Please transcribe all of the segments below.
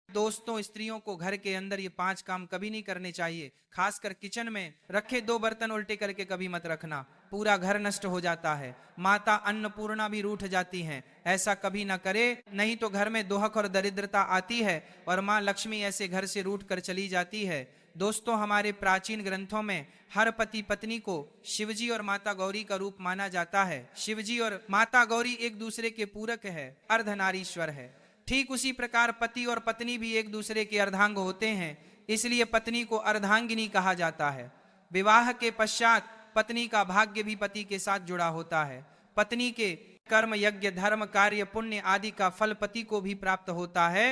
दोस्तों, स्त्रियों को घर के अंदर ये 5 काम कभी नहीं करने चाहिए। खासकर किचन में रखे 2 बर्तन उल्टे करके कभी मत रखना, पूरा घर नष्ट हो जाता है। माता अन्नपूर्णा भी रूठ जाती हैं, ऐसा कभी ना करे, नहीं तो घर में दोहक और दरिद्रता आती है और माँ लक्ष्मी ऐसे घर से रूठ कर चली जाती है। दोस्तों, हमारे प्राचीन ग्रंथों में हर पति पत्नी को शिवजी और माता गौरी का रूप माना जाता है। शिवजी और माता गौरी एक दूसरे के पूरक है, अर्धनारीश्वर है। ठीक उसी प्रकार पति और पत्नी भी एक दूसरे के अर्धांग होते हैं, इसलिए पत्नी को अर्धांगिनी कहा जाता है। विवाह के पश्चात पत्नी का भाग्य भी पति के साथ जुड़ा होता है। पत्नी के कर्म, यज्ञ, धर्म, कार्य, पुण्य आदि का फल पति को भी प्राप्त होता है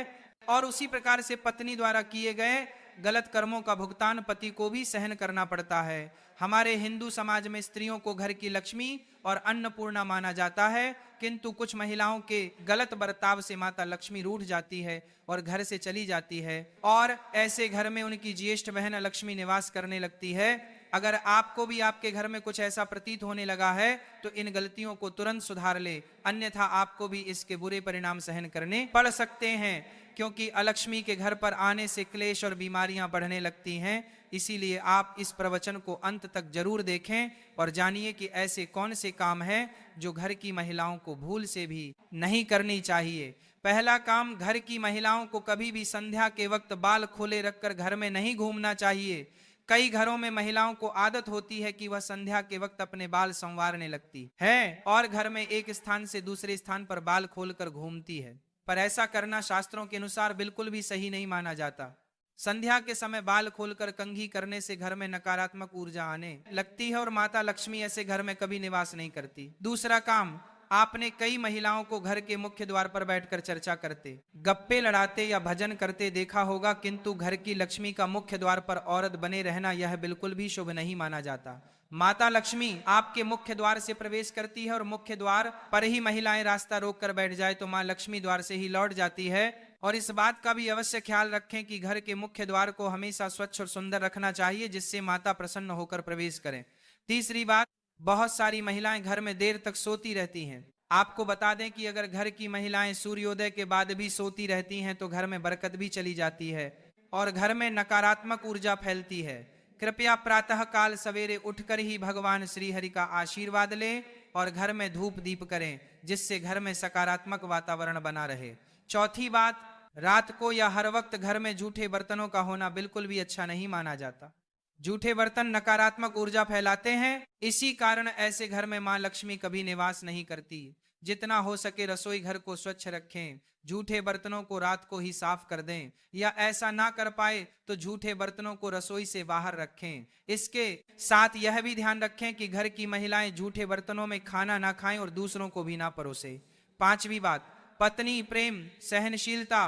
और उसी प्रकार से पत्नी द्वारा किए गए गलत कर्मों का भुगतान पति को भी सहन करना पड़ता है। हमारे हिंदू समाज में स्त्रियों को घर की लक्ष्मी और अन्नपूर्णा माना जाता है, किंतु कुछ महिलाओं के गलत बर्ताव से माता लक्ष्मी रूठ जाती है और घर से चली जाती है और ऐसे घर में उनकी ज्येष्ठ बहन लक्ष्मी निवास करने लगती है। अगर आपको भी आपके घर में कुछ ऐसा प्रतीत होने लगा है तो इन गलतियों को तुरंत सुधार ले, अन्यथा आपको भी इसके बुरे परिणाम सहन करने पड़ सकते हैं, क्योंकि अलक्ष्मी के घर पर आने से क्लेश और बीमारियां बढ़ने लगती हैं। इसीलिए आप इस प्रवचन को अंत तक जरूर देखें और जानिए कि ऐसे कौन से काम हैं जो घर की महिलाओं को भूल से भी नहीं करनी चाहिए। पहला काम, घर की महिलाओं को कभी भी संध्या के वक्त बाल खोले रखकर घर में नहीं घूमना चाहिए। कई घरों में महिलाओं को आदत होती है कि वह संध्या के वक्त अपने बाल संवारने लगती है और घर में एक स्थान से दूसरे स्थान पर बाल खोलकर घूमती है, पर ऐसा करना शास्त्रों के अनुसार बिल्कुल भी सही नहीं माना जाता। संध्या के समय बाल खोलकर कंघी करने से घर में नकारात्मक ऊर्जा आने लगती है और माता लक्ष्मी ऐसे घर में कभी निवास नहीं करती। दूसरा काम, आपने कई महिलाओं को घर के मुख्य द्वार पर बैठकर चर्चा करते, गप्पे लड़ाते या भजन करते देखा होगा, किंतु घर की लक्ष्मी का मुख्य द्वार पर औरत बने रहना यह बिल्कुल भी शुभ नहीं माना जाता। माता लक्ष्मी आपके मुख्य द्वार से प्रवेश करती है और मुख्य द्वार पर ही महिलाएं रास्ता रोक कर बैठ जाए तो मां लक्ष्मी द्वार से ही लौट जाती है। और इस बात का भी अवश्य ख्याल रखें कि घर के मुख्य द्वार को हमेशा स्वच्छ और सुंदर रखना चाहिए, जिससे माता प्रसन्न होकर प्रवेश करें। तीसरी बात, बहुत सारी महिलाएं घर में देर तक सोती रहती हैं। आपको बता दें कि अगर घर की महिलाएं सूर्योदय के बाद भी सोती रहती हैं तो घर में बरकत भी चली जाती है और घर में नकारात्मक ऊर्जा फैलती है। कृपया प्रातः काल सवेरे उठकर ही भगवान श्री हरि का आशीर्वाद लें और घर में धूप दीप करें, जिससे घर में सकारात्मक वातावरण बना रहे। चौथी बात, रात को या हर वक्त घर में जूठे बर्तनों का होना बिल्कुल भी अच्छा नहीं माना जाता। जूठे बर्तन नकारात्मक ऊर्जा फैलाते हैं, इसी कारण ऐसे घर में मां लक्ष्मी कभी निवास नहीं करती। जितना हो सके रसोई घर को स्वच्छ रखें, जूठे बर्तनों को रात को ही साफ कर दें, या ऐसा ना कर पाए तो जूठे बर्तनों को रसोई से बाहर रखें। इसके साथ यह भी ध्यान रखें कि घर की महिलाएं जूठे बर्तनों में खाना ना खाएं और दूसरों को भी ना परोसे। पांचवी बात, पत्नी प्रेम, सहनशीलता,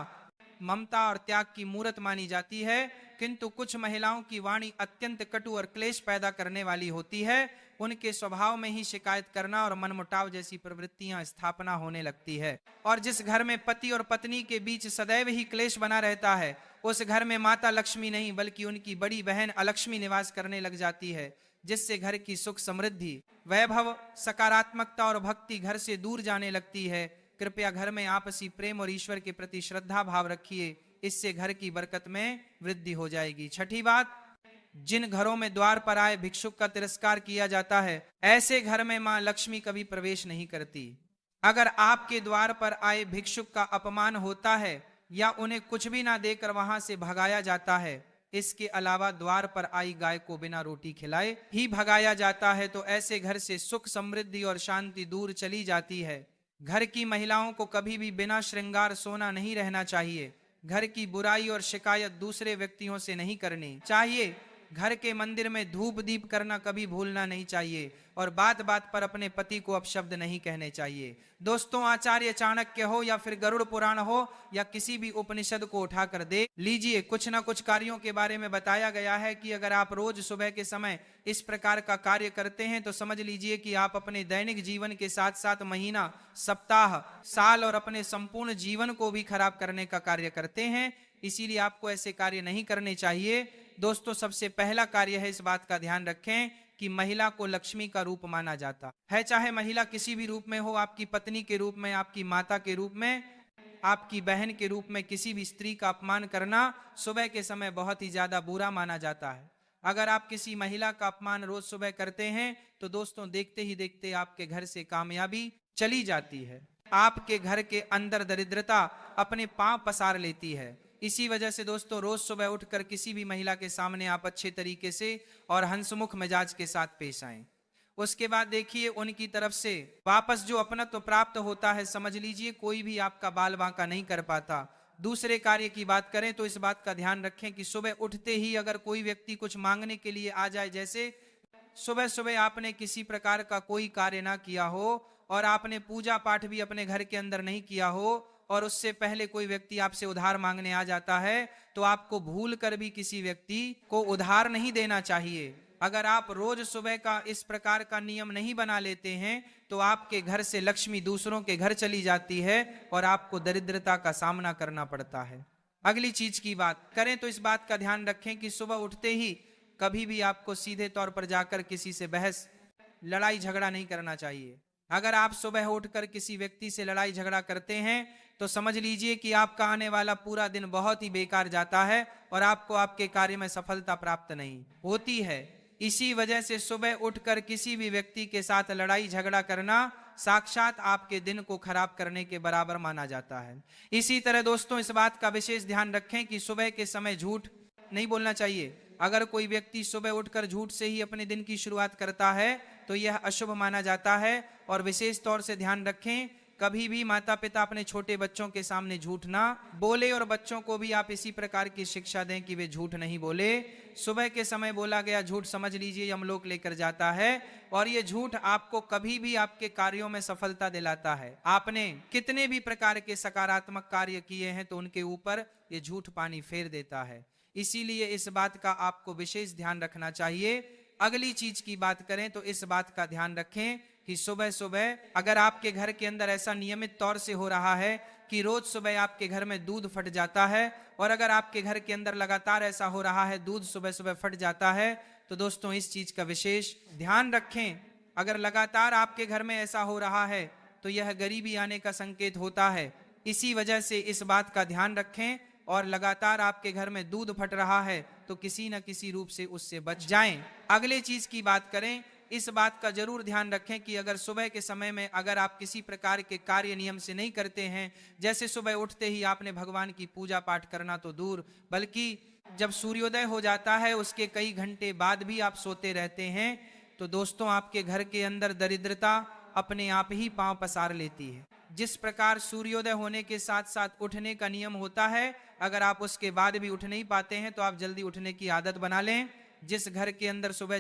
ममता और त्याग की मूर्त मानी जाती है, किंतु कुछ महिलाओं की वाणी अत्यंत कटु और क्लेश पैदा करने वाली होती है। उनके स्वभाव में ही शिकायत करना और मनमुटाव जैसी प्रवृत्तियां स्थापना होने लगती है और जिस घर में पति और पत्नी के बीच सदैव ही क्लेश बना रहता है, उस घर में माता लक्ष्मी नहीं बल्कि उनकी बड़ी बहन अलक्ष्मी निवास करने लग जाती है, जिससे घर की सुख समृद्धि, वैभव, सकारात्मकता और भक्ति घर से दूर जाने लगती है। कृपया घर में आपसी प्रेम और ईश्वर के प्रति श्रद्धा भाव रखिए, इससे घर की बरकत में वृद्धि हो जाएगी। छठी बात, जिन घरों में द्वार पर आए भिक्षुक का तिरस्कार किया जाता है, ऐसे घर में मां लक्ष्मी कभी प्रवेश नहीं करती। अगर आपके द्वार पर आए भिक्षुक का अपमान होता है या उन्हें कुछ भी ना देकर वहां से भगाया जाता है, इसके अलावा द्वार पर आई गाय को बिना रोटी खिलाए ही भगाया जाता है, तो ऐसे घर से सुख समृद्धि और शांति दूर चली जाती है। घर की महिलाओं को कभी भी बिना श्रृंगार सोना नहीं रहना चाहिए। घर की बुराई और शिकायत दूसरे व्यक्तियों से नहीं करनी चाहिए। घर के मंदिर में धूप दीप करना कभी भूलना नहीं चाहिए और बात बात पर अपने पति को अपशब्द नहीं कहने चाहिए। दोस्तों, आचार्य चाणक्य हो या फिर गरुड़ पुराण हो या किसी भी उपनिषद को उठाकर दे लीजिए, कुछ ना कुछ कार्यों के बारे में बताया गया है कि अगर आप रोज सुबह के समय इस प्रकार का कार्य करते हैं तो समझ लीजिए कि आप अपने दैनिक जीवन के साथ साथ महीना, सप्ताह, साल और अपने संपूर्ण जीवन को भी खराब करने का कार्य करते हैं। इसीलिए आपको ऐसे कार्य नहीं करने चाहिए। दोस्तों, सबसे पहला कार्य है, इस बात का ध्यान रखें कि महिला को लक्ष्मी का रूप माना जाता है, चाहे महिला किसी भी रूप में हो, आपकी पत्नी के रूप में, आपकी माता के रूप में, आपकी बहन के रूप में किसी भी स्त्री का अपमान करना सुबह के समय बहुत ही ज्यादा बुरा माना जाता है। अगर आप किसी महिला का अपमान रोज सुबह करते हैं तो दोस्तों देखते ही देखते आपके घर से कामयाबी चली जाती है। आपके घर के अंदर दरिद्रता अपने पांव पसार लेती है। इसी वजह से दोस्तों रोज सुबह उठकर किसी भी महिला के सामने आप अच्छे तरीके से और हंसमुख मिजाज के साथ पेश आएं। उसके बाद देखिए उनकी तरफ से वापस जो अपनत्व प्राप्त होता है, समझ लीजिए कोई भी आपका बाल बांका नहीं कर पाता। दूसरे कार्य की बात करें तो इस बात का ध्यान रखें कि सुबह उठते ही अगर कोई व्यक्ति कुछ मांगने के लिए आ जाए, जैसे सुबह सुबह आपने किसी प्रकार का कोई कार्य ना किया हो और आपने पूजा पाठ भी अपने घर के अंदर नहीं किया हो और उससे पहले कोई व्यक्ति आपसे उधार मांगने आ जाता है, तो आपको भूल कर भी किसी व्यक्ति को उधार नहीं देना चाहिए। अगर आप रोज सुबह का इस प्रकार का नियम नहीं बना लेते हैं तो आपके घर से लक्ष्मी दूसरों के घर चली जाती है और आपको दरिद्रता का सामना करना पड़ता है। अगली चीज की बात करें तो इस बात का ध्यान रखें कि सुबह उठते ही कभी भी आपको सीधे तौर पर जाकर किसी से बहस लड़ाई झगड़ा नहीं करना चाहिए। अगर आप सुबह उठकर किसी व्यक्ति से लड़ाई झगड़ा करते हैं तो समझ लीजिए कि आपका आने वाला पूरा दिन बहुत ही बेकार जाता है और आपको आपके कार्य में सफलता प्राप्त नहीं होती है। इसी वजह से सुबह उठकर किसी भी व्यक्ति के साथ लड़ाई झगड़ा करना साक्षात आपके दिन को खराब करने के बराबर माना जाता है। इसी तरह दोस्तों इस बात का विशेष ध्यान रखें कि सुबह के समय झूठ नहीं बोलना चाहिए। अगर कोई व्यक्ति सुबह उठकर झूठ से ही अपने दिन की शुरुआत करता है तो यह अशुभ माना जाता है। और विशेष तौर से ध्यान रखें, कभी भी माता पिता अपने छोटे बच्चों के सामने झूठ ना बोले और बच्चों को भी आप इसी प्रकार की शिक्षा दें कि वे झूठ नहीं बोले। सुबह के समय बोला गया झूठ समझ लीजिए यमलोक लेकर जाता है और ये झूठ आपको कभी भी आपके कार्यों में सफलता दिलाता है। आपने कितने भी प्रकार के सकारात्मक कार्य किए हैं तो उनके ऊपर ये झूठ पानी फेर देता है। इसीलिए इस बात का आपको विशेष ध्यान रखना चाहिए। अगली चीज की बात करें तो इस बात का ध्यान रखें कि सुबह सुबह अगर आपके घर के अंदर ऐसा नियमित तौर से हो रहा है कि रोज सुबह आपके घर में दूध फट जाता है और अगर आपके घर के अंदर लगातार ऐसा हो रहा है दूध सुबह सुबह फट जाता है तो दोस्तों इस चीज का विशेष ध्यान रखें। अगर लगातार आपके घर में ऐसा हो रहा है तो यह गरीबी आने का संकेत होता है। इसी वजह से इस बात का ध्यान रखें और लगातार आपके घर में दूध फट रहा है तो किसी न किसी रूप से उससे बच जाएं। अगले चीज की बात करें, इस बात का जरूर ध्यान रखें कि अगर सुबह के समय में अगर आप किसी प्रकार के कार्य नियम से नहीं करते हैं, जैसे सुबह उठते ही आपने भगवान की पूजा पाठ करना तो दूर, बल्कि जब सूर्योदय हो जाता है उसके कई घंटे बाद भी आप सोते रहते हैं, तो दोस्तों आपके घर के अंदर दरिद्रता अपने आप ही पांव पसार लेती है। जिस प्रकार सूर्योदय होने के साथ साथ उठने का नियम होता है, अगर आप उसके बाद भी उठ नहीं पाते हैं तो आप जल्दी उठने की आदत बना लें। जिस घर के अंदर सुबह